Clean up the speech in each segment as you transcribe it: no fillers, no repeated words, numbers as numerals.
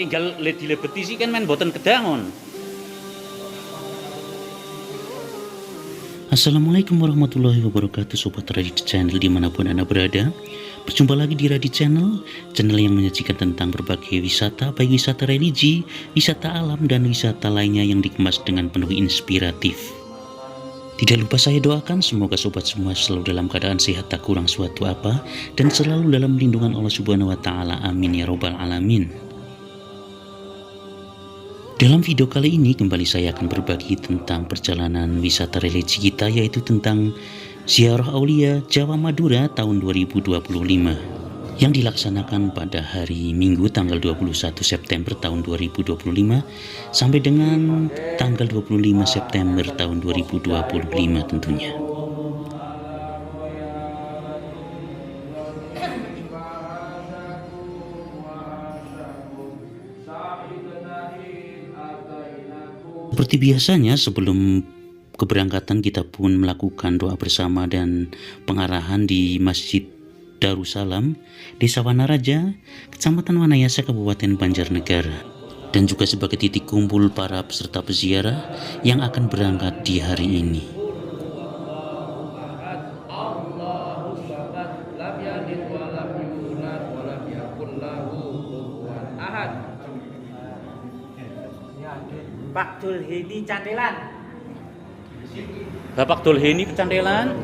enggal dilebeti sih kan men boten kedangon. Assalamualaikum warahmatullahi wabarakatuh Sobat Radit Channel dimanapun Anda berada. Berjumpa lagi di Radit Channel yang menyajikan tentang berbagai wisata, baik wisata religi, wisata alam, dan wisata lainnya yang dikemas dengan penuh inspiratif. Tidak lupa saya doakan semoga sobat semua selalu dalam keadaan sehat tak kurang suatu apa, dan selalu dalam lindungan Allah Subhanahu wa Ta'ala. Amin ya Robbal 'Alamin. Dalam video kali ini kembali saya akan berbagi tentang perjalanan wisata religi kita, yaitu tentang Ziarah Aulia Jawa Madura tahun 2025 yang dilaksanakan pada hari Minggu tanggal 21 September tahun 2025 sampai dengan tanggal 25 September tahun 2025 tentunya. Seperti biasanya sebelum keberangkatan kita pun melakukan doa bersama dan pengarahan di Masjid Darussalam, Desa Wanaraja, Kecamatan Wanayasa, Kabupaten Banjarnegara, dan juga sebagai titik kumpul para peserta peziarah yang akan berangkat di hari ini. Pak Dulheni Candelan. Bapak Dulheni Candelan.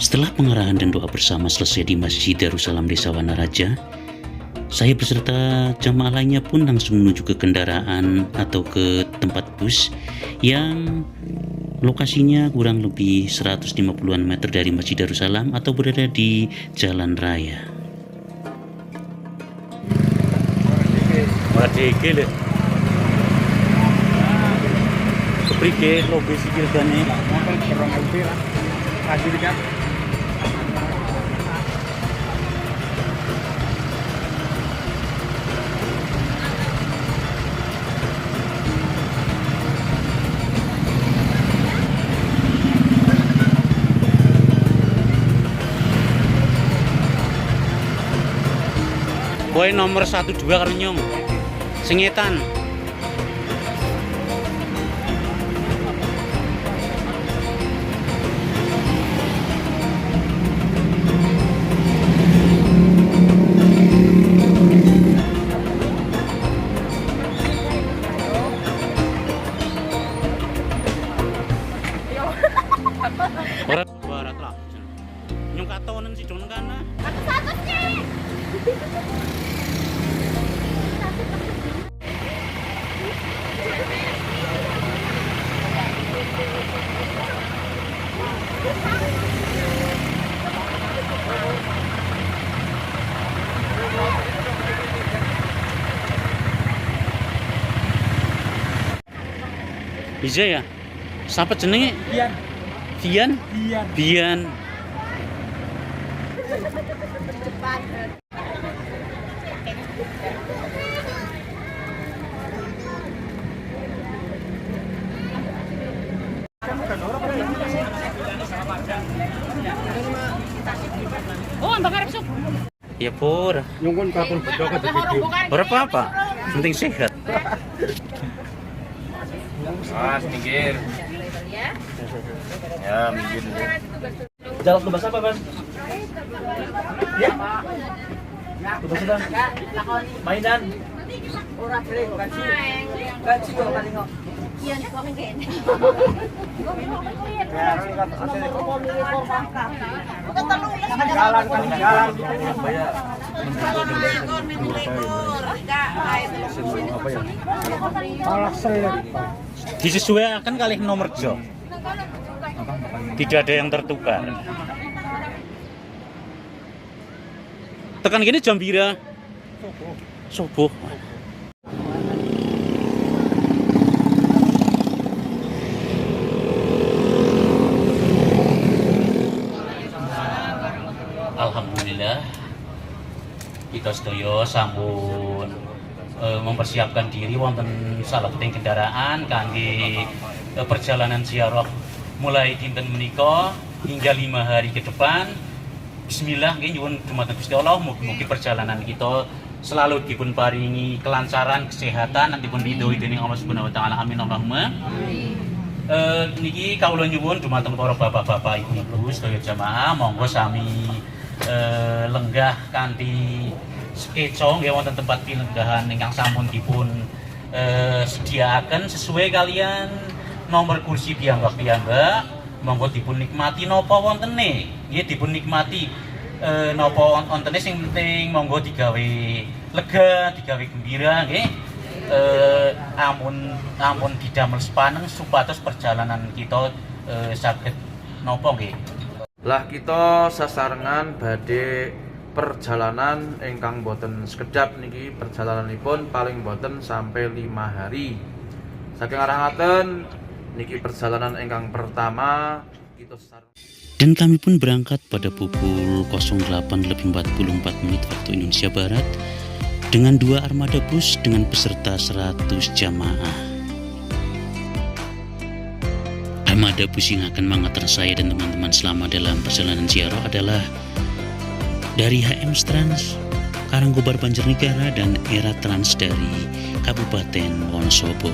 Setelah pengarahan dan doa bersama selesai di Masjid Darussalam Desa Wanaraja, saya beserta jamaah lainnya pun langsung menuju ke kendaraan atau ke tempat bus yang lokasinya kurang lebih 150-an meter dari Masjid Darussalam atau berada di jalan raya. Wadege lho. Keprike logo sikil gane. Kowe nomor 12 karo nyong. Singetan. Barat lah. Nyong katonen si Don kana. Satu sih. Bisa ya? Siapa jenenge? Bian. Bian? Bian. Bian. Oh, bakar besok. Ya pura. Nyungkun kapul bedok ke video. Berapa apa? Penting sehat. Mas, minggir. Ya, minggir dulu. Jalan tugas apa, Mas? Ya. Tugas sedang. Mainan. Ora sering gaji. Gaji kok paling kok. Iya, nih kok ngene. Jalan kali jalan. Disesuaikan kali nomor job. Tidak ada yang tertukar. Tekan gini jam pira? Subuh. Alhamdulillah kita sedaya sampun mempersiapkan diri wonten salebeting kendaraan kangge perjalanan ziarah mulai dinten menika hingga 5 hari ke depan. Bismillah nggih nyuwun dumateng Gusti Allah mugi-mugi perjalanan kita selalu dipun paringi kelancaran, kesehatan, nanti pun ridhoi dening Allah Subhanahu wa taala. Amin Allahumma. Niki kawula nyuwun dumateng para bapak-bapak, ibu-ibu sedaya jamaah monggo sami lenggah kanthi sekeca nggih wonten tempat pilenggahan ingkang sampun dipun sediaaken sesuai kalian nomor kursi piyambak-piyambak. Monggo dipun nikmati napa wontene, nggih dipun nikmati napa wontene, sing penting monggo digawe lega, digawe gembira nggih. Ampun didamel sepaneng supados perjalanan kita saged napa nggih. Lah kita sasarengan badhe perjalanan ingkang boten sekedap niki, perjalananipun paling boten sampai 5 hari. Saking arangaken niki perjalanan ingkang pertama kita Dan kami pun berangkat pada pukul 08.44 waktu Indonesia Barat dengan 2 armada bus dengan peserta 100 jamaah. Armada bus yang akan mengantar saya dan teman-teman selama dalam perjalanan ziarah adalah dari HM Trans Karangkobar Banjarnegara dan Era Trans dari Kabupaten Wonosobo.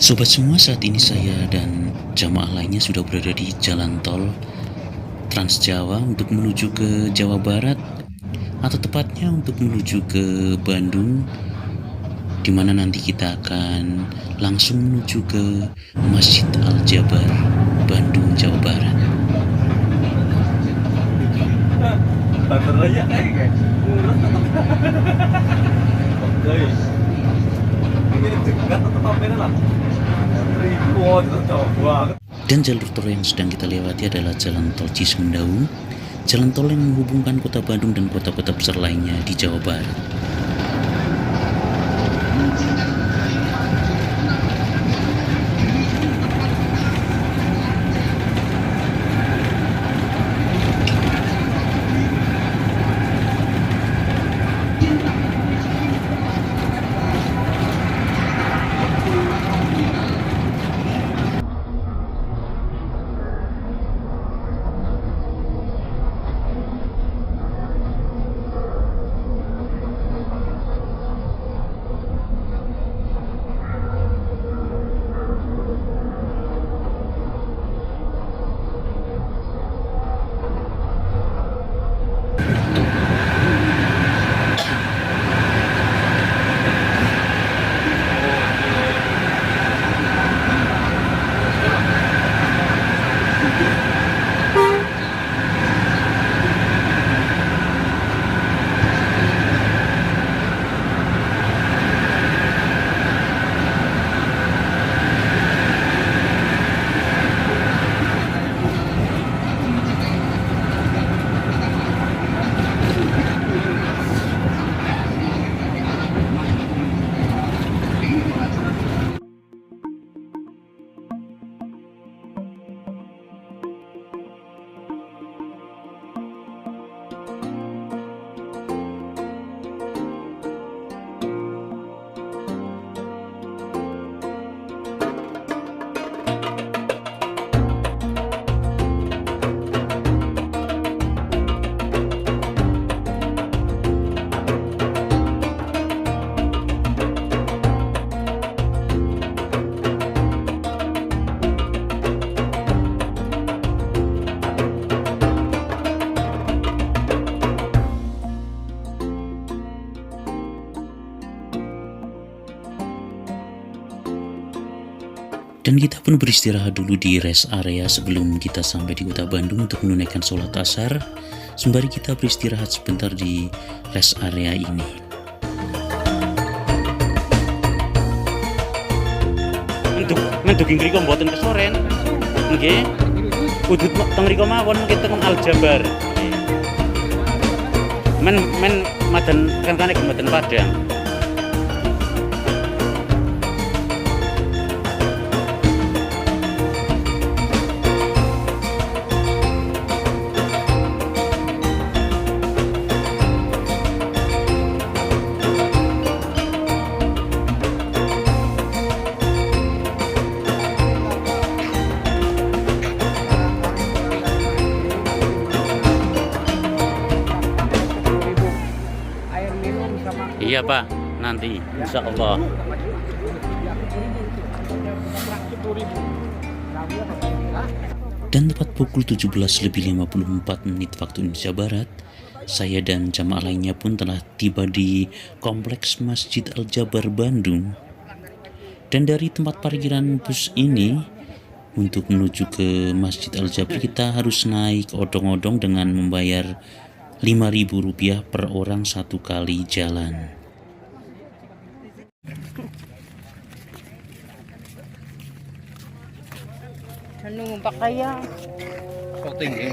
Sobat semua, saat ini saya dan jamaah lainnya sudah berada di jalan tol Trans Jawa untuk menuju ke Jawa Barat, atau tepatnya untuk menuju ke Bandung, di mana nanti kita akan langsung menuju ke Masjid Al-Jabar, Bandung, Jawa Barat. Dan jalur tol yang sedang kita lewati adalah jalan tol Cisumdawu, jalan tol yang menghubungkan kota Bandung dan kota-kota besar lainnya di Jawa Barat. Dan kita pun beristirahat dulu di rest area sebelum kita sampai di kota Bandung untuk menunaikan sholat asar. Sembari kita beristirahat sebentar di rest area ini. Menduging mriko mboten kesoren. Nggih. Kudu teng mriko mawon mungkin teng Aljabar. Men madan kancane mboten Padang. Iya Pak, nanti insya Allah. Dan tepat pukul 17:54 waktu Indonesia Barat, saya dan jamaah lainnya pun telah tiba di Kompleks Masjid Al-Jabar Bandung. Dan dari tempat parkiran bus ini, untuk menuju ke Masjid Al-Jabar kita harus naik odong-odong dengan membayar Rp5.000 per orang satu kali jalan. Numpak kaya. Kok tinggi?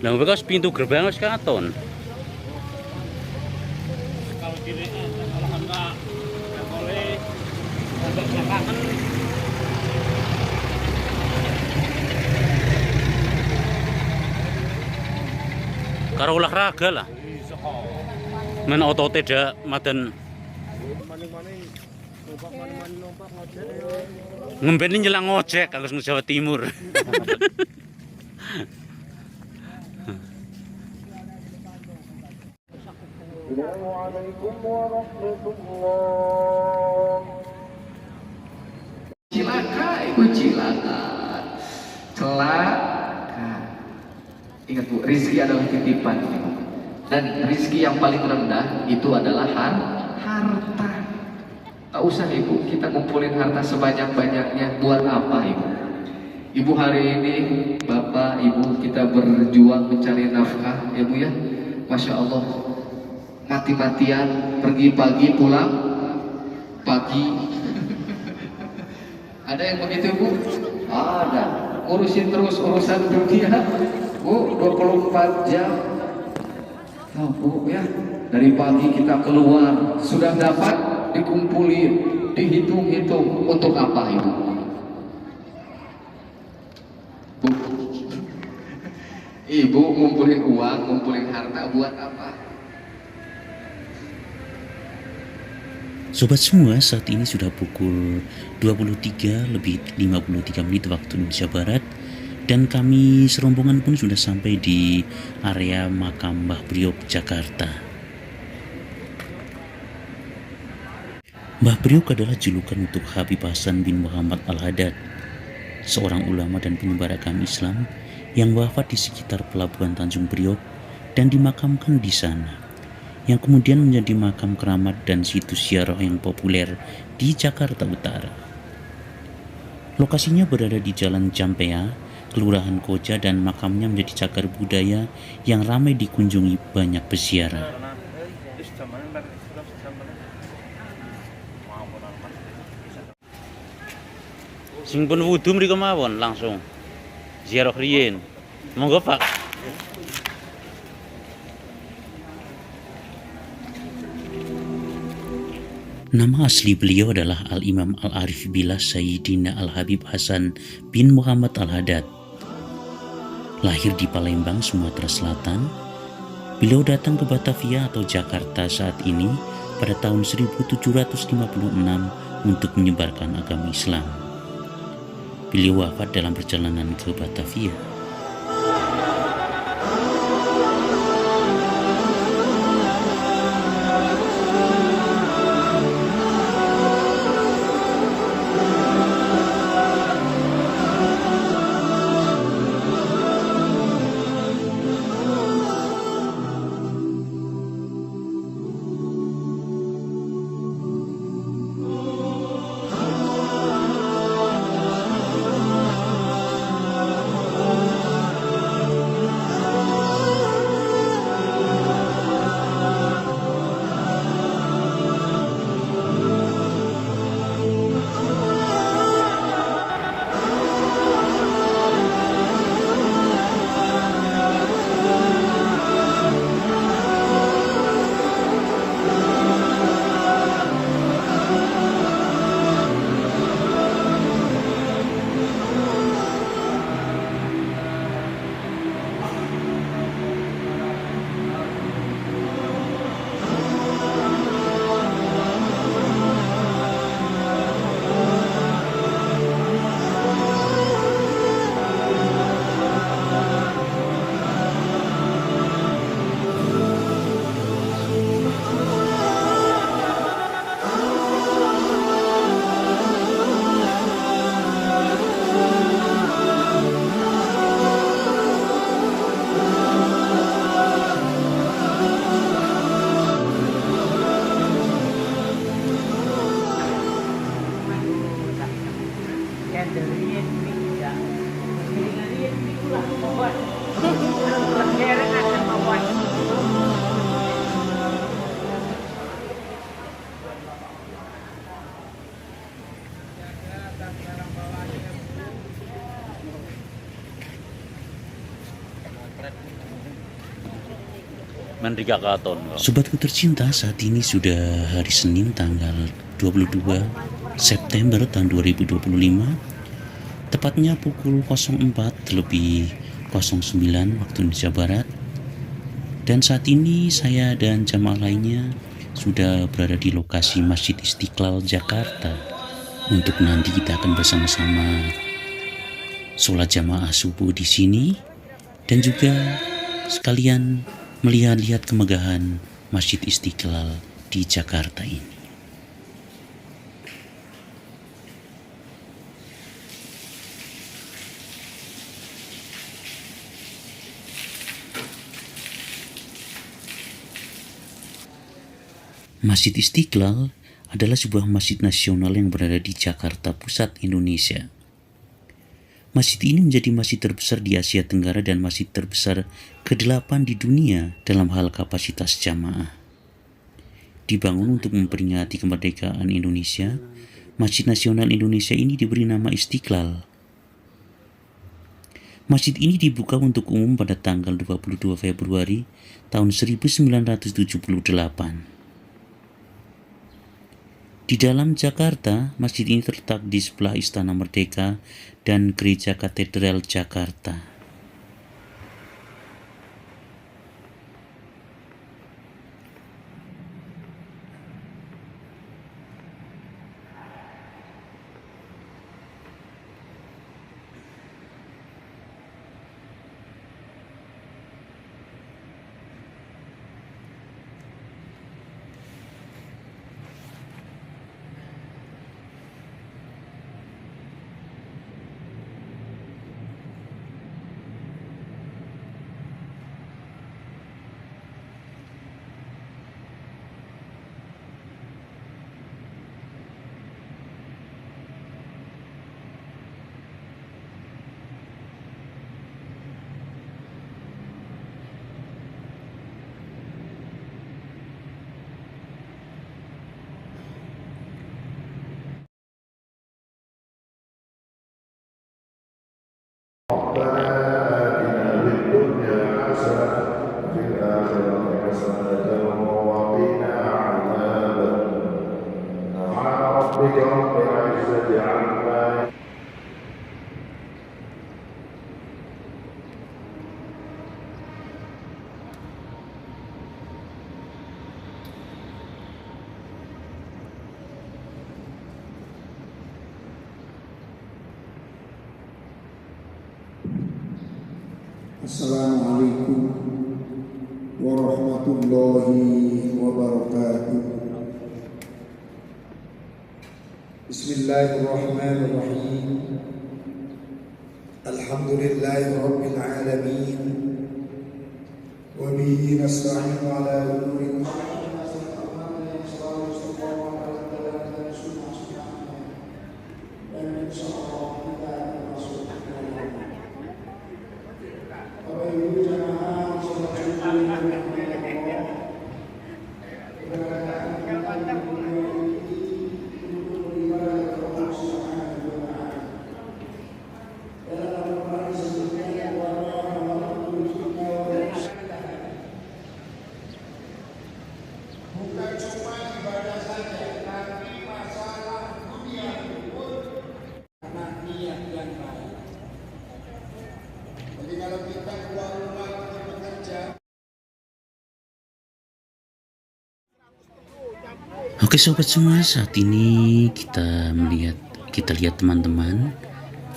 Lah bekas pintu gerbang wis katon. Kalau kiri, kalau enggak boleh untuk belakangan. Karo olahraga lah. Men otot tidak madan. Ngembeni nyelang ngojek kalau Jawa Timur. Assalamualaikum warahmatullah. Cilaka, ibu cilaka, celaka. Ingat bu, rizki adalah titipan, dan rizki yang paling rendah itu adalah harta. Tak usah ibu, kita kumpulin harta sebanyak-banyaknya. Buat apa ibu? Ibu hari ini, bapak, ibu kita berjuang mencari nafkah, ya bu ya. Masya Allah. Mati-matian pergi pagi pulang pagi. Ada yang begitu bu? Ada. Urusin terus urusan dunia bu, 24 jam. Oh bu ya, dari pagi kita keluar sudah dapat dikumpulin, dihitung-hitung untuk apa ibu? Bu, ibu ngumpulin uang, ngumpulin harta buat apa? Sobat semua, saat ini sudah pukul 23:53 waktu Indonesia Barat, dan kami serombongan pun sudah sampai di area makam Mbah Priok, Jakarta. Mbah Priok adalah julukan untuk Habib Hasan bin Muhammad Al-Haddad, seorang ulama dan penyebar agama Islam yang wafat di sekitar pelabuhan Tanjung Priok dan dimakamkan di sana, yang kemudian menjadi makam keramat dan situs ziarah yang populer di Jakarta Utara. Lokasinya berada di Jalan Jampea, Kelurahan Koja, dan makamnya menjadi cagar budaya yang ramai dikunjungi banyak peziarah. Sing pun wudu mriko mawon langsung ziarah riyin. Monggo Pak. Nama asli beliau adalah Al-Imam Al-Arif Billah Sayyidina Al-Habib Hasan bin Muhammad Al-Haddad. Lahir di Palembang, Sumatera Selatan, beliau datang ke Batavia atau Jakarta saat ini pada tahun 1756 untuk menyebarkan agama Islam. Beliau wafat dalam perjalanan ke Batavia. Mendika katon. Sobatku tercinta, saat ini sudah hari Senin tanggal 22 September tahun 2025. Tepatnya pukul 04 lebih 09 waktu Indonesia Barat. Dan saat ini saya dan jamaah lainnya sudah berada di lokasi Masjid Istiqlal Jakarta. Untuk nanti kita akan bersama-sama sholat jamaah subuh di sini dan juga sekalian melihat-lihat kemegahan Masjid Istiqlal di Jakarta ini. Masjid Istiqlal adalah sebuah masjid nasional yang berada di Jakarta Pusat, Indonesia. Masjid ini menjadi masjid terbesar di Asia Tenggara dan masjid terbesar ke-8 di dunia dalam hal kapasitas jamaah. Dibangun untuk memperingati kemerdekaan Indonesia, Masjid Nasional Indonesia ini diberi nama Istiqlal. Masjid ini dibuka untuk umum pada tanggal 22 Februari tahun 1978. Di dalam Jakarta, masjid ini terletak di sebelah Istana Merdeka dan Gereja Katedral Jakarta. Assalamualaikum warahmatullahi wabarakatuh. Bismillahirrahmanirrahim. Alhamdulillahi rabbil alamin. Wa bihi nasta'inu ala umuri Oke sobat semua, saat ini kita lihat teman-teman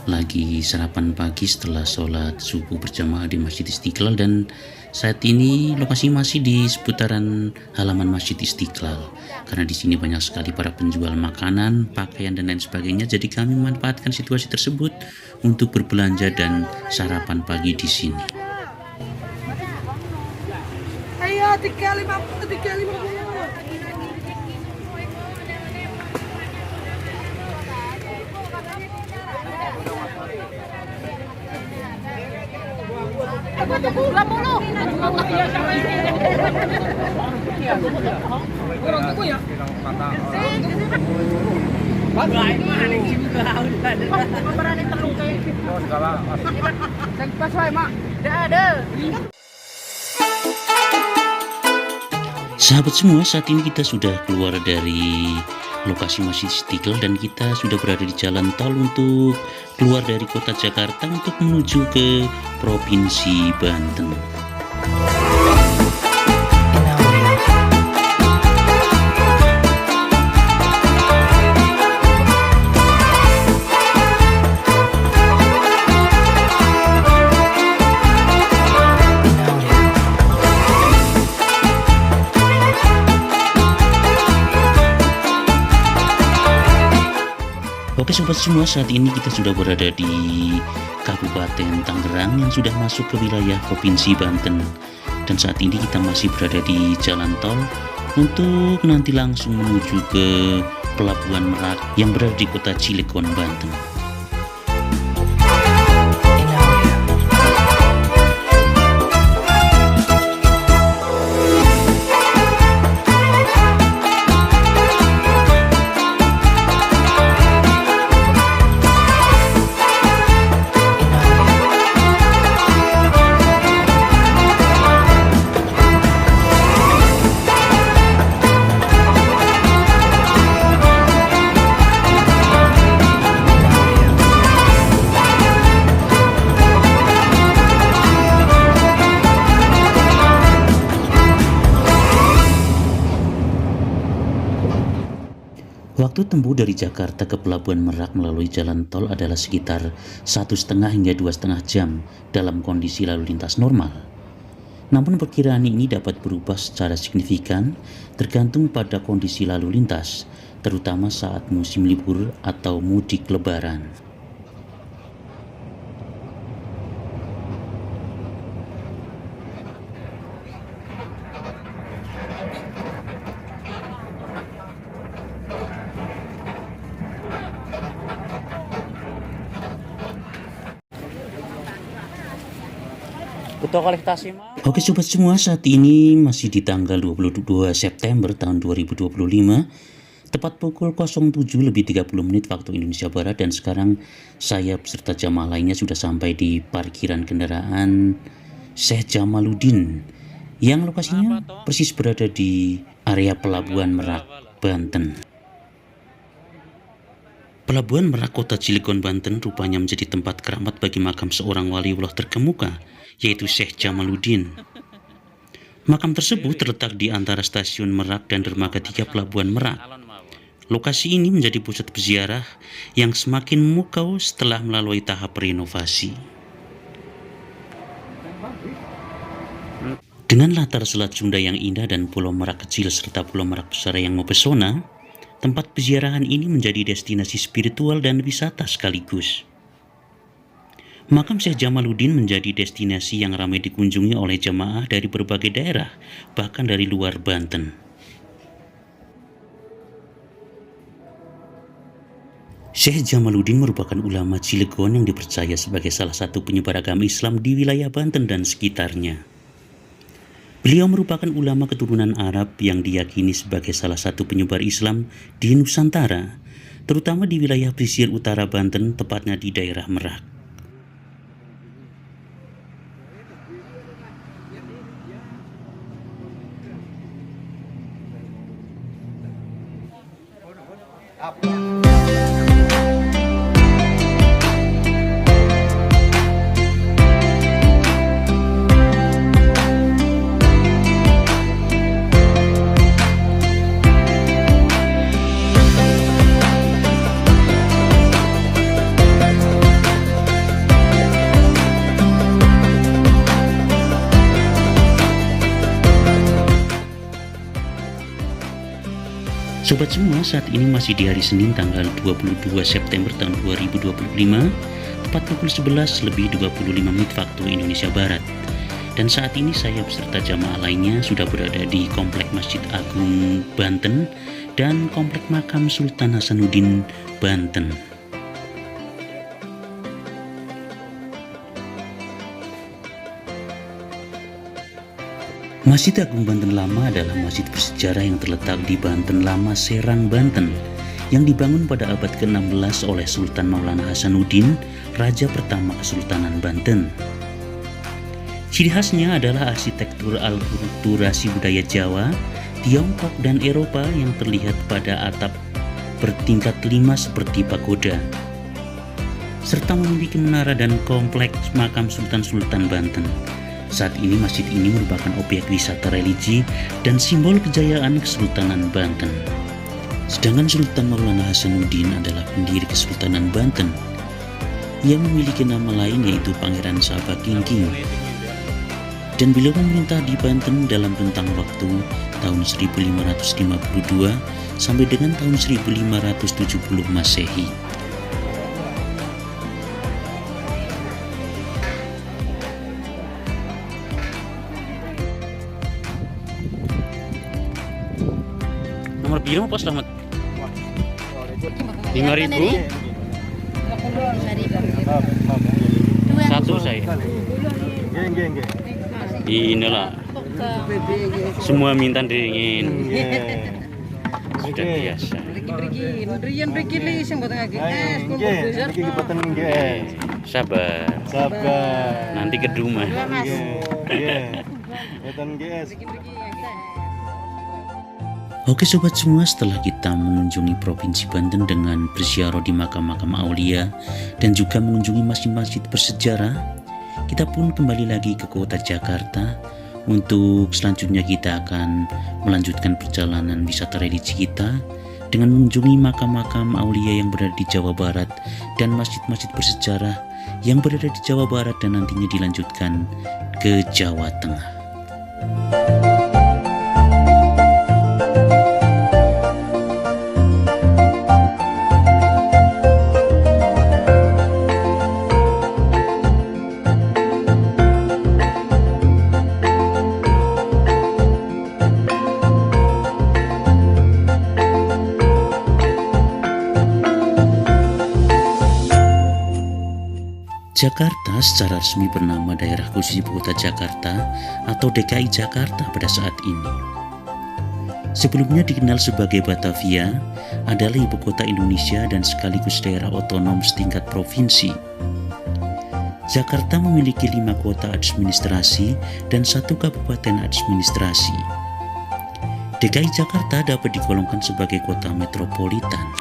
lagi sarapan pagi setelah sholat subuh berjamaah di Masjid Istiqlal, dan saat ini lokasi masih di seputaran halaman Masjid Istiqlal karena di sini banyak sekali para penjual makanan, pakaian dan lain sebagainya. Jadi kami memanfaatkan situasi tersebut untuk berbelanja dan sarapan pagi di sini. Ayo 350. Sahabat semua, saat ini kita sudah keluar dari lokasi Masjid Istiqlal dan kita sudah berada di jalan tol untuk keluar dari kota Jakarta untuk menuju ke Provinsi Banten. Oke sobat semua, saat ini kita sudah berada di Kabupaten Tangerang yang sudah masuk ke wilayah Provinsi Banten. Dan saat ini kita masih berada di jalan tol untuk nanti langsung menuju ke Pelabuhan Merak yang berada di kota Cilegon, Banten. Waktu tempuh dari Jakarta ke Pelabuhan Merak melalui jalan tol adalah sekitar 1,5 hingga 2,5 jam dalam kondisi lalu lintas normal. Namun perkiraan ini dapat berubah secara signifikan tergantung pada kondisi lalu lintas, terutama saat musim libur atau mudik lebaran. Oke sobat semua, saat ini masih di tanggal 22 September tahun 2025, tepat pukul 07.30 waktu Indonesia Barat, dan sekarang saya beserta jamaah lainnya sudah sampai di parkiran kendaraan Syekh Jamaluddin yang lokasinya persis berada di area Pelabuhan Merak, Banten. Pelabuhan Merak Kota Cilegon, Banten rupanya menjadi tempat keramat bagi makam seorang waliullah terkemuka, yaitu Syekh Jamaluddin. Makam tersebut terletak di antara stasiun Merak dan dermaga 3 Pelabuhan Merak. Lokasi ini menjadi pusat peziarah yang semakin memukau setelah melalui tahap renovasi. Dengan latar Selat Sunda yang indah dan Pulau Merak kecil serta Pulau Merak besar yang mempesona, tempat peziarahan ini menjadi destinasi spiritual dan wisata sekaligus. Makam Syekh Jamaluddin menjadi destinasi yang ramai dikunjungi oleh jemaah dari berbagai daerah, bahkan dari luar Banten. Syekh Jamaluddin merupakan ulama Cilegon yang dipercaya sebagai salah satu penyebar agama Islam di wilayah Banten dan sekitarnya. Beliau merupakan ulama keturunan Arab yang diyakini sebagai salah satu penyebar Islam di Nusantara, terutama di wilayah pesisir utara Banten, tepatnya di daerah Merak. Sobat semua, saat ini masih di hari Senin tanggal 22 September tahun 2025, tepat pukul 11.25 waktu Indonesia Barat. Dan saat ini saya beserta jamaah lainnya sudah berada di Komplek Masjid Agung Banten dan Komplek Makam Sultan Hasanuddin Banten. Masjid Agung Banten Lama adalah masjid bersejarah yang terletak di Banten Lama, Serang, Banten, yang dibangun pada abad ke-16 oleh Sultan Maulana Hasanuddin, Raja pertama Kesultanan Banten. Ciri khasnya adalah arsitektur alkulturasi budaya Jawa, Tiongkok, dan Eropa yang terlihat pada atap bertingkat 5 seperti pagoda, serta memiliki menara dan kompleks makam Sultan-Sultan Banten. Saat ini masjid ini merupakan objek wisata religi dan simbol kejayaan Kesultanan Banten. Sedangkan Sultan Maulana Hasanuddin adalah pendiri Kesultanan Banten. Ia memiliki nama lain yaitu Pangeran Sabah Kingking. Dan beliau memerintah di Banten dalam rentang waktu tahun 1552 sampai dengan tahun 1570 Masehi. Nomor biru apa selamat? 5.000? Satu saya. Inilah semua minta dingin. Sudah biasa. Sabar. Nanti ke rumah. Oke sobat semua, setelah kita mengunjungi Provinsi Banten dengan berziarah di makam-makam aulia dan juga mengunjungi masjid-masjid bersejarah, kita pun kembali lagi ke kota Jakarta. Untuk selanjutnya kita akan melanjutkan perjalanan wisata religi kita dengan mengunjungi makam-makam aulia yang berada di Jawa Barat dan masjid-masjid bersejarah yang berada di Jawa Barat, dan nantinya dilanjutkan ke Jawa Tengah. Jakarta secara resmi bernama Daerah Khusus Ibu Kota Jakarta atau DKI Jakarta pada saat ini. Sebelumnya dikenal sebagai Batavia, adalah ibu kota Indonesia dan sekaligus daerah otonom setingkat provinsi. Jakarta memiliki 5 kota administrasi dan 1 kabupaten administrasi. DKI Jakarta dapat digolongkan sebagai kota metropolitan.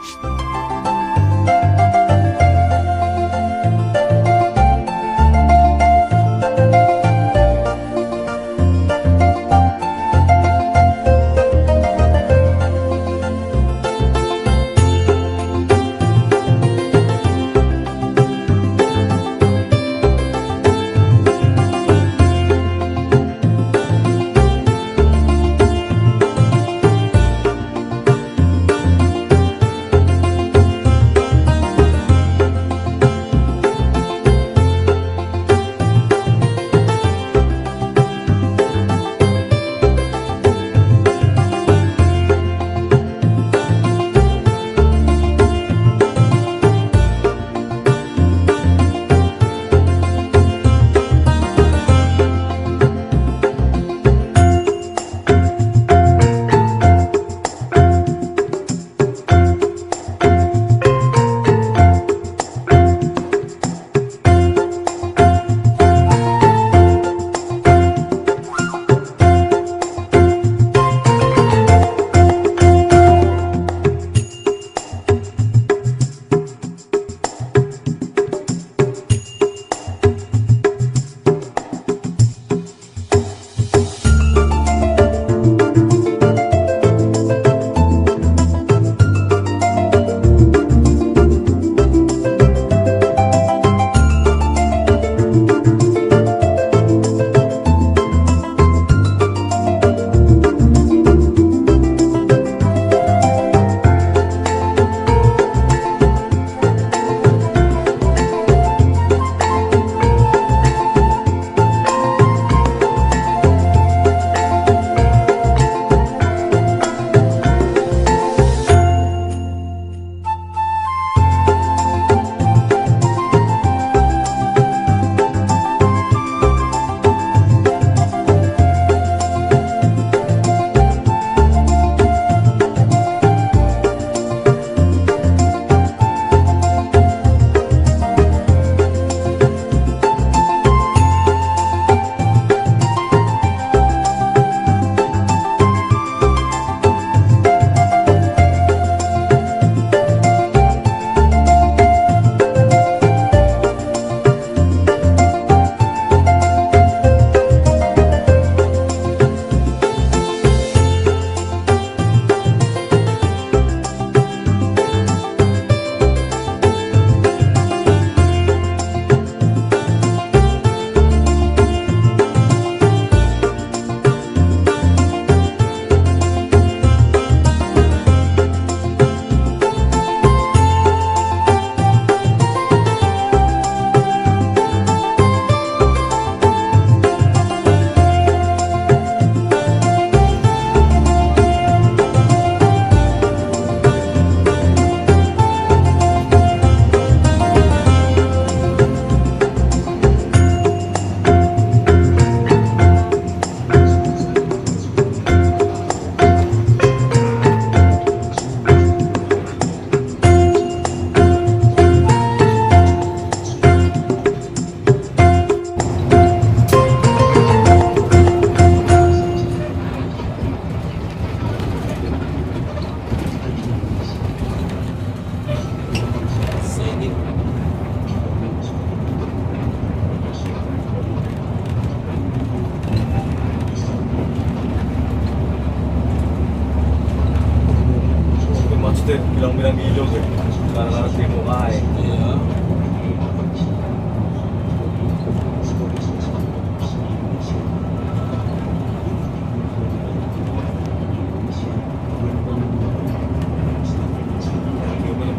Kalau dimulai. Iya.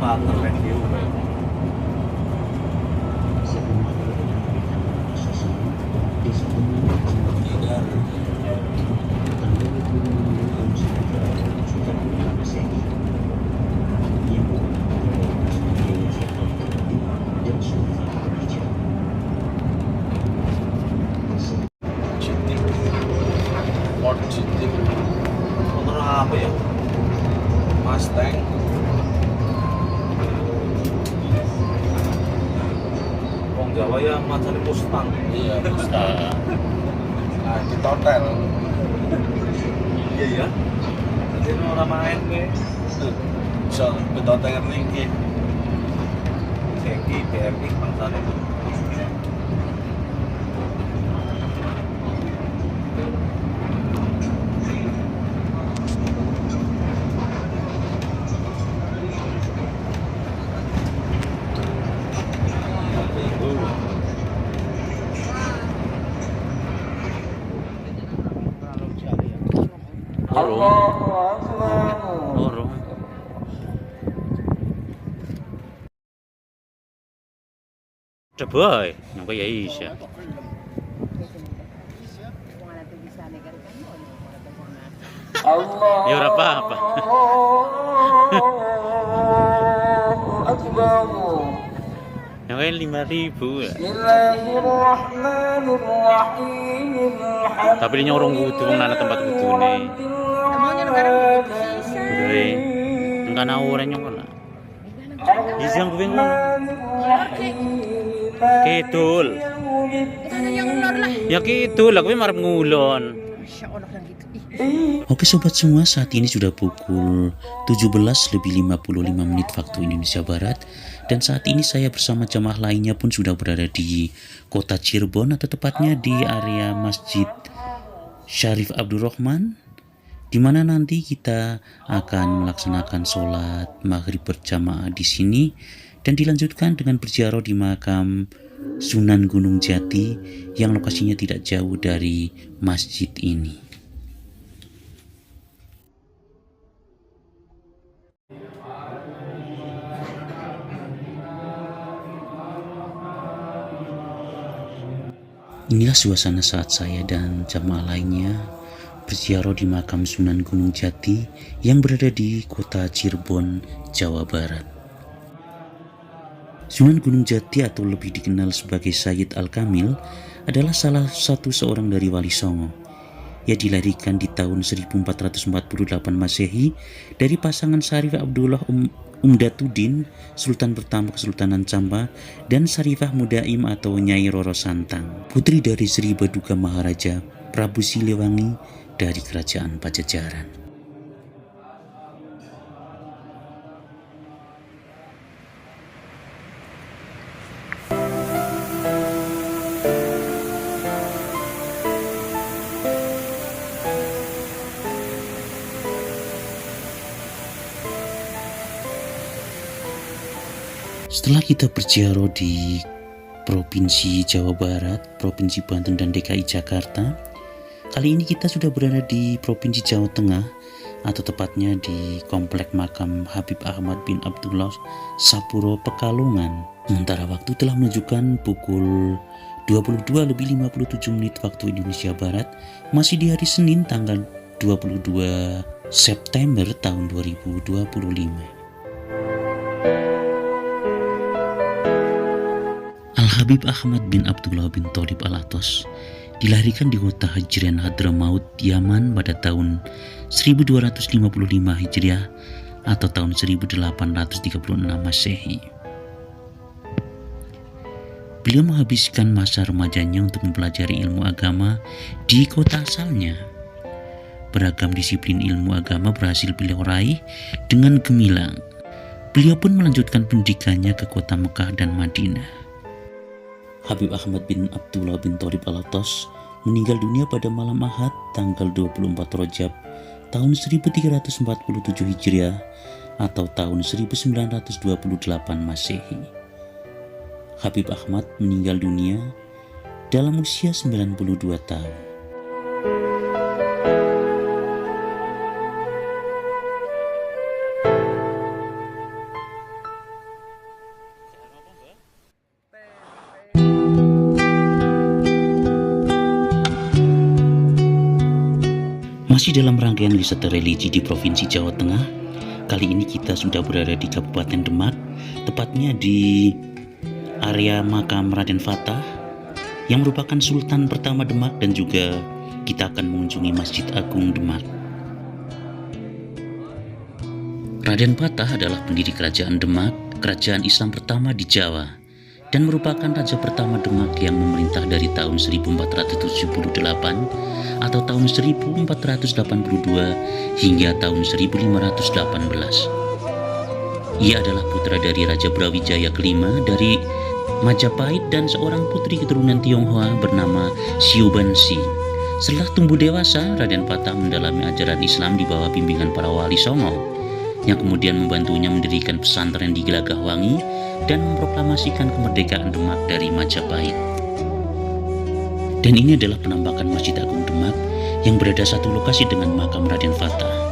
Partner review. Ford GT. Motor apa ya? Mustang. Wong Jawa ya macam Mustang. Iya, Mustang. Nah, di total. Iya ya. Jadi orang main gue. So, betotel ning iki BMX bangsane. Lorong. Coba, nang kaya Isya. Ya ora apa-apa. Yang kaya 5.000 ya. Tapi dia nyorong kudu wong nana tempat kudune. Emangnya sekarang bisa. Kudu engkan ora nyong lah. Isang kuwi ngono. Kidul. Ada yang ulur lah. Ya kidul, aku marep ngulon. Masya Allah yang gitu. Oke sobat semua, saat ini sudah pukul 17:55 waktu Indonesia Barat. Dan saat ini saya bersama jamaah lainnya pun sudah berada di kota Cirebon, atau tepatnya di area Masjid Syarif Abdurrahman, di mana nanti kita akan melaksanakan sholat maghrib berjamaah di sini dan dilanjutkan dengan berziarah di makam Sunan Gunung Jati yang lokasinya tidak jauh dari masjid ini. Inilah suasana saat saya dan jamaah lainnya berziarah di makam Sunan Gunung Jati yang berada di kota Cirebon, Jawa Barat. Sunan Gunung Jati atau lebih dikenal sebagai Sayyid Al-Kamil adalah salah satu seorang dari Wali Songo. Ia dilahirkan di tahun 1448 Masehi dari pasangan Syarif Abdullah Umdatuddin, Sultan pertama Kesultanan Camba, dan Syarifah Mudaim atau Nyai Roro Santang, putri dari Sri Baduga Maharaja Prabu Siliwangi dari Kerajaan Pajajaran. Setelah kita berziarah di Provinsi Jawa Barat, Provinsi Banten, dan DKI Jakarta, kali ini kita sudah berada di Provinsi Jawa Tengah, atau tepatnya di Komplek Makam Habib Ahmad bin Abdullah Sapuro, Pekalongan. Sementara waktu telah menunjukkan pukul 22:57 waktu Indonesia Barat, masih di hari Senin tanggal 22 September tahun 2025. Al-Habib Ahmad bin Abdullah bin Thalib Al-Atos dilahirkan di kota Hijrian Hadramaut, Yaman pada tahun 1255 Hijriah atau tahun 1836 Masehi. Beliau menghabiskan masa remajanya untuk mempelajari ilmu agama di kota asalnya. Beragam disiplin ilmu agama berhasil beliau raih dengan gemilang. Beliau pun melanjutkan pendidikannya ke kota Mekah dan Madinah. Habib Ahmad bin Abdullah bin Thalib Al-Atos meninggal dunia pada malam Ahad tanggal 24 Rajab tahun 1347 Hijriah atau tahun 1928 Masehi. Habib Ahmad meninggal dunia dalam usia 92 tahun. Masih dalam rangkaian wisata religi di Provinsi Jawa Tengah, kali ini kita sudah berada di Kabupaten Demak, tepatnya di area makam Raden Fatah yang merupakan Sultan pertama Demak, dan juga kita akan mengunjungi Masjid Agung Demak. Raden Fatah adalah pendiri Kerajaan Demak, kerajaan Islam pertama di Jawa, dan merupakan raja pertama Demak yang memerintah dari tahun 1478 atau tahun 1482 hingga tahun 1518. Ia adalah putra dari Raja Brawijaya kelima dari Majapahit dan seorang putri keturunan Tionghoa bernama Siubansi. Setelah tumbuh dewasa, Raden Fatah mendalami ajaran Islam di bawah bimbingan para wali songo, yang kemudian membantunya mendirikan pesantren di Gelagahwangi dan memproklamasikan kemerdekaan Demak dari Majapahit. Dan ini adalah penampakan Masjid Agung Demak yang berada satu lokasi dengan makam Raden Fatah.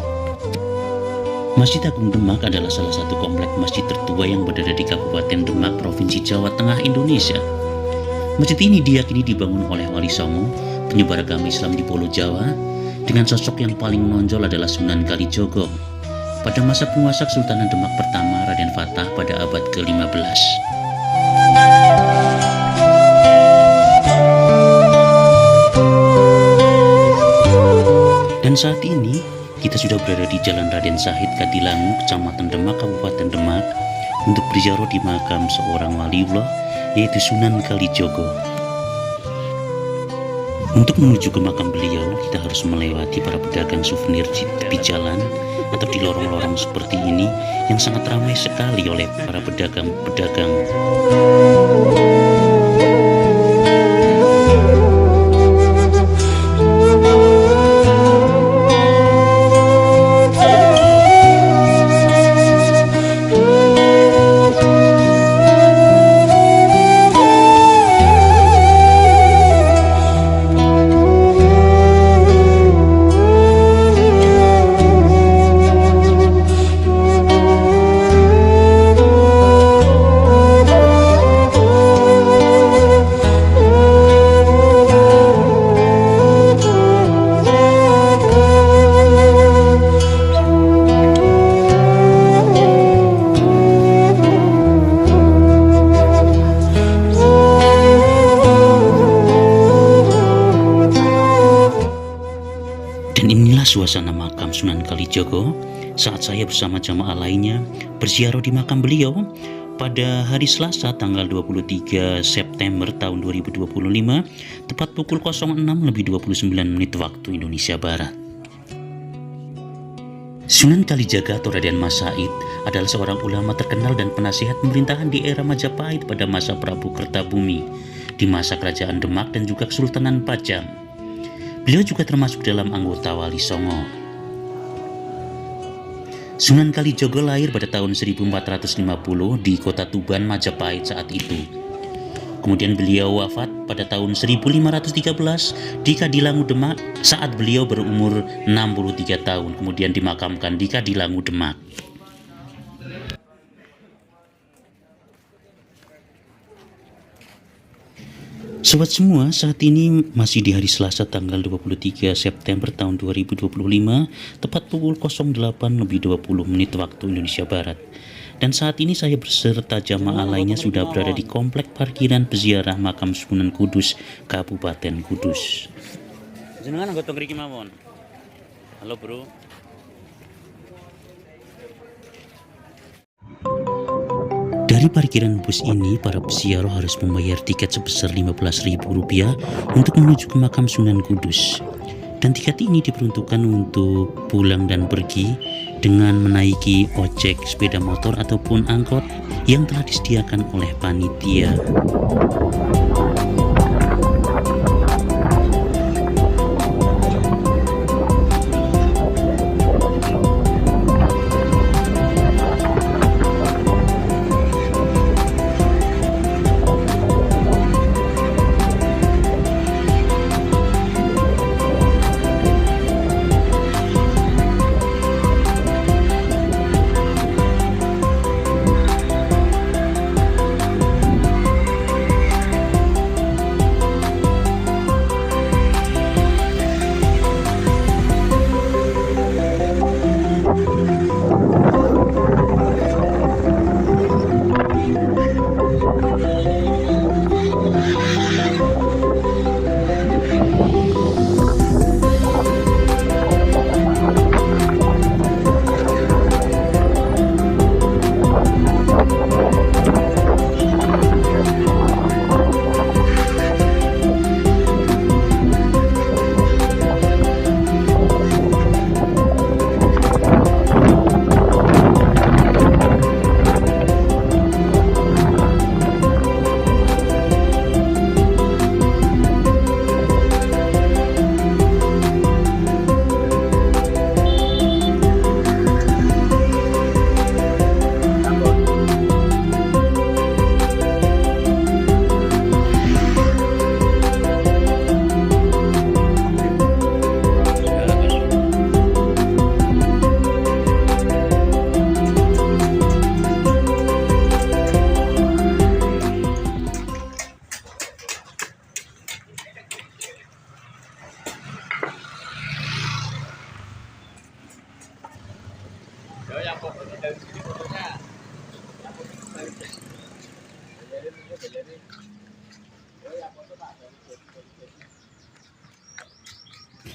Masjid Agung Demak adalah salah satu komplek masjid tertua yang berada di Kabupaten Demak, Provinsi Jawa Tengah, Indonesia. Masjid ini diyakini dibangun oleh Wali Songo, penyebar agama Islam di Pulau Jawa, dengan sosok yang paling menonjol adalah Sunan Kalijogo pada masa penguasa Kesultanan Demak pertama Raden Fatah pada abad ke-15. Dan saat ini kita sudah berada di Jalan Raden Sahid, Kadilangu, Kecamatan Demak, Kabupaten Demak, untuk berziarah di makam seorang waliullah, yaitu Sunan Kalijogo. Untuk menuju ke makam beliau, kita harus melewati para pedagang souvenir di tepi jalan atau di lorong-lorong seperti ini yang sangat ramai sekali oleh para pedagang-pedagang. Suasana makam Sunan Kalijogo saat saya bersama jamaah lainnya berziarah di makam beliau pada hari Selasa tanggal 23 September tahun 2025 tepat pukul 06:29 waktu Indonesia Barat. Sunan Kalijaga atau Raden Mas Said adalah seorang ulama terkenal dan penasihat pemerintahan di era Majapahit pada masa Prabu Kertabumi, di masa Kerajaan Demak dan juga Kesultanan Pajang. Beliau juga termasuk dalam anggota Wali Songo. Sunan Kalijogo lahir pada tahun 1450 di kota Tuban, Majapahit saat itu. Kemudian beliau wafat pada tahun 1513 di Kadilangu, Demak saat beliau berumur 63 tahun, kemudian dimakamkan di Kadilangu, Demak. Sobat semua, saat ini masih di hari Selasa tanggal 23 September tahun 2025 tepat pukul 08:20 waktu Indonesia Barat. Dan saat ini saya beserta jamaah lainnya sudah berada di komplek parkiran peziarah makam Sunan Kudus, Kabupaten Kudus. Jenengan anggota ngriki mawon. Halo, Bro. Dari parkiran bus ini, para peziarah harus membayar tiket sebesar Rp15.000 untuk menuju ke makam Sunan Kudus. Dan tiket ini diperuntukkan untuk pulang dan pergi dengan menaiki ojek, sepeda motor ataupun angkot yang telah disediakan oleh panitia.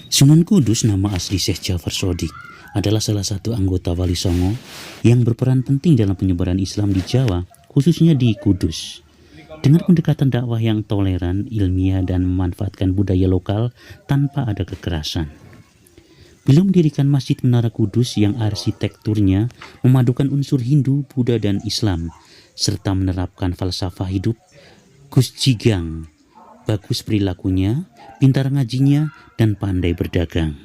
Sunan Kudus, nama asli Syekh Jafar Shodiq, adalah salah satu anggota Wali Songo yang berperan penting dalam penyebaran Islam di Jawa, khususnya di Kudus. Dengan pendekatan dakwah yang toleran, ilmiah, dan memanfaatkan budaya lokal tanpa ada kekerasan. Beliau mendirikan Masjid Menara Kudus yang arsitekturnya memadukan unsur Hindu, Buddha, dan Islam, serta menerapkan falsafah hidup Gus Jigang. Bagus perilakunya, pintar ngajinya, dan pandai berdagang.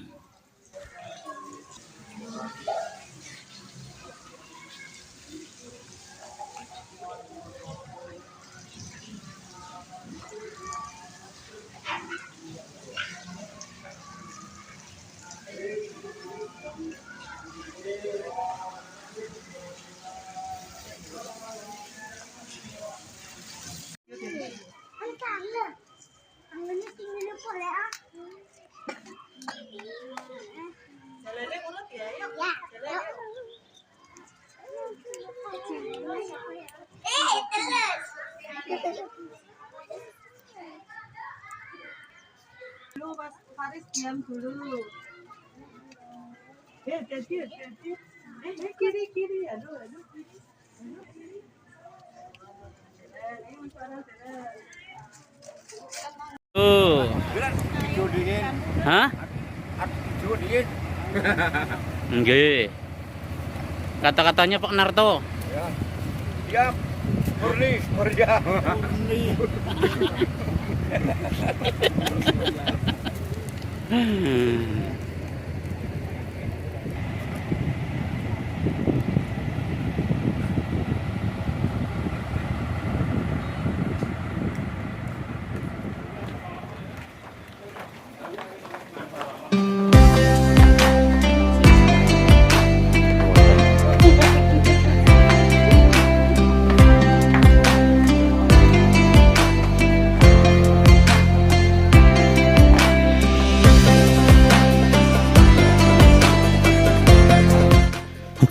Dulu Mas Faris diam dulu. Kiri kiri, aduh kiri. Oh. Hah? Nggih. Kata-katanya Pak Narto. Ya. Siap. Murni, kerja.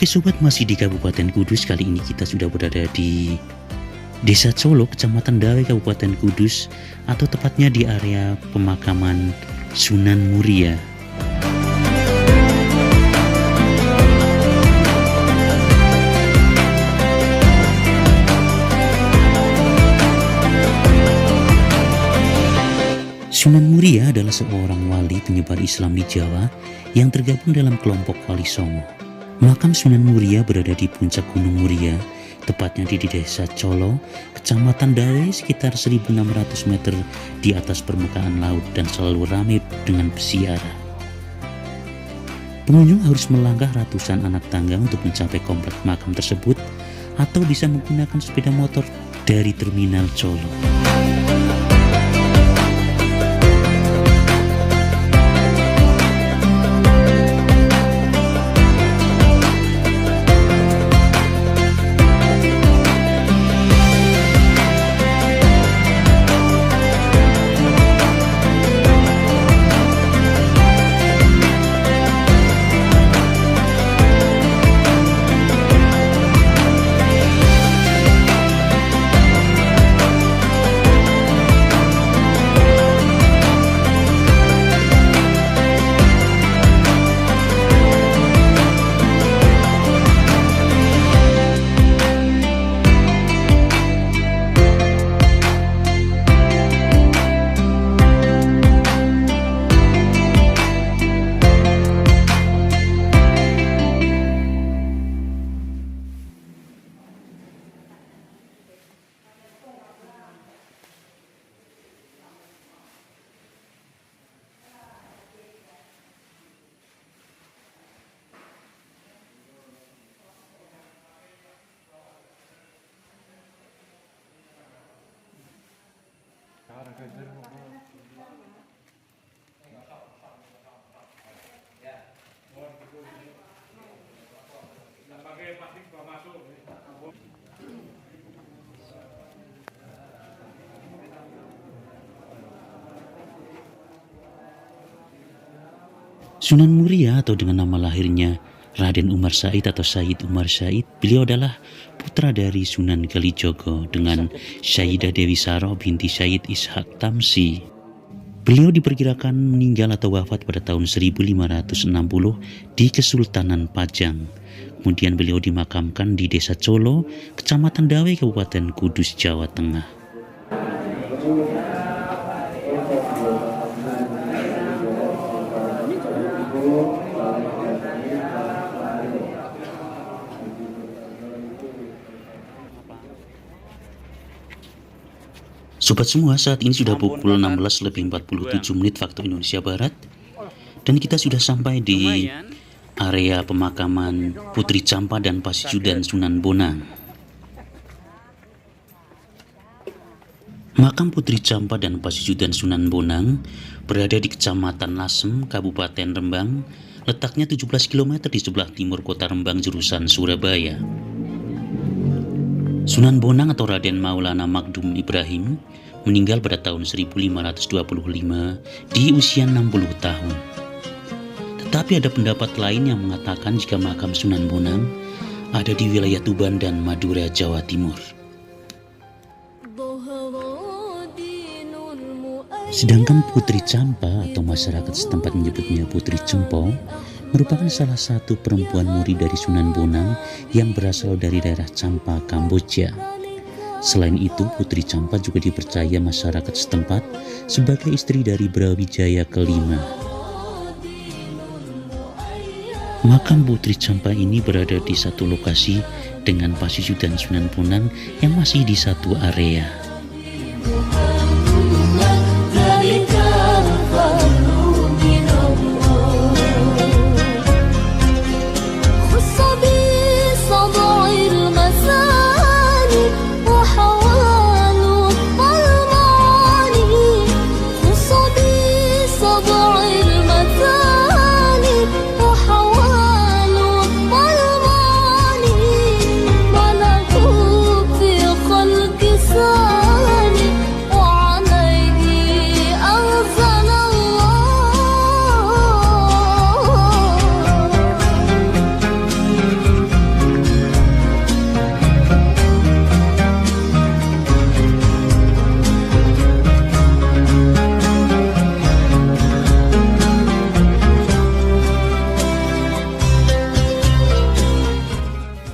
Oke sobat, masih di Kabupaten Kudus. Kali ini kita sudah berada di Desa Colo, Kecamatan Dawe, Kabupaten Kudus, atau tepatnya di area pemakaman Sunan Muria. Sunan Muria adalah seorang wali penyebar Islam di Jawa yang tergabung dalam kelompok Wali Songo. Makam Sunan Muria berada di puncak Gunung Muria, tepatnya di Desa Colo, Kecamatan Dawe, sekitar 1.600 meter di atas permukaan laut dan selalu ramai dengan pesiara. Pengunjung harus melangkah ratusan anak tangga untuk mencapai komplek makam tersebut, atau bisa menggunakan sepeda motor dari Terminal Colo. Sunan Muria atau dengan nama lahirnya Raden Umar Said atau Said Umar Said, beliau adalah putra dari Sunan Kalijogo dengan Sayyidah Dewi Saroh binti Syed Ishak Tamsi. Beliau diperkirakan meninggal atau wafat pada tahun 1560 di Kesultanan Pajang. Kemudian beliau dimakamkan di Desa Colo, Kecamatan Dawai, Kabupaten Kudus, Jawa Tengah. Sobat semua, saat ini sudah pukul 16:47 waktu Indonesia Barat, dan kita sudah sampai di area pemakaman Putri Campa dan Pasisudan Sunan Bonang. Makam Putri Campa dan Pasisudan Sunan Bonang berada di Kecamatan Lasem, Kabupaten Rembang, letaknya 17 km di sebelah timur kota Rembang jurusan Surabaya. Sunan Bonang atau Raden Maulana Magdum Ibrahim meninggal pada tahun 1525 di usia 60 tahun. Tetapi ada pendapat lain yang mengatakan jika makam Sunan Bonang ada di wilayah Tuban dan Madura, Jawa Timur. Sedangkan Putri Campa atau masyarakat setempat menyebutnya Putri Cempo merupakan salah satu perempuan murid dari Sunan Bonang yang berasal dari daerah Campa, Kamboja. Selain itu, Putri Campa juga dipercaya masyarakat setempat sebagai istri dari Brawijaya kelima. Makam Putri Campa ini berada di satu lokasi dengan Pasisudan Sunan Bonang yang masih di satu area.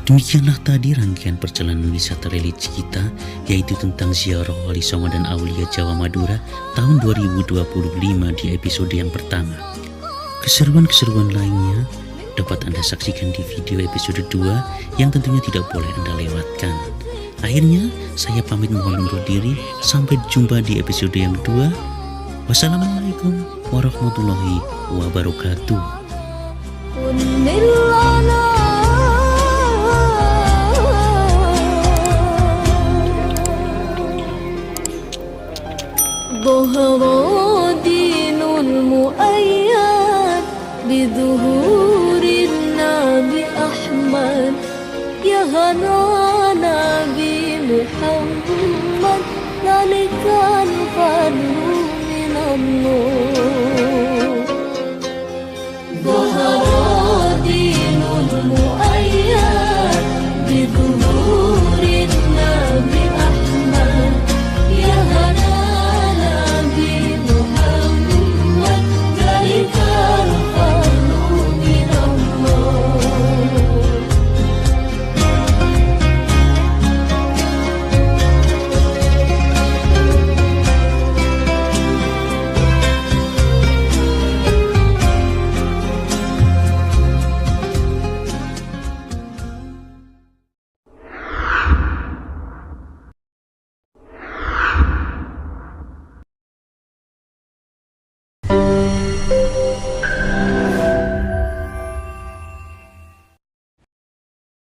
Demikianlah tadi rangkaian perjalanan wisata religi kita, yaitu tentang ziarah Wali Songo dan Aulia Jawa Madura tahun 2025 di episode yang pertama. Keseruan-keseruan lainnya dapat Anda saksikan di video episode 2 yang tentunya tidak boleh Anda lewatkan. Akhirnya, saya pamit mohon undur diri. Sampai jumpa di episode yang kedua. Wassalamualaikum warahmatullahi wabarakatuh. ظهر دين المؤيد بظهور النبي أحمد يا هنانا بمحمد ذلك الفضل من الله.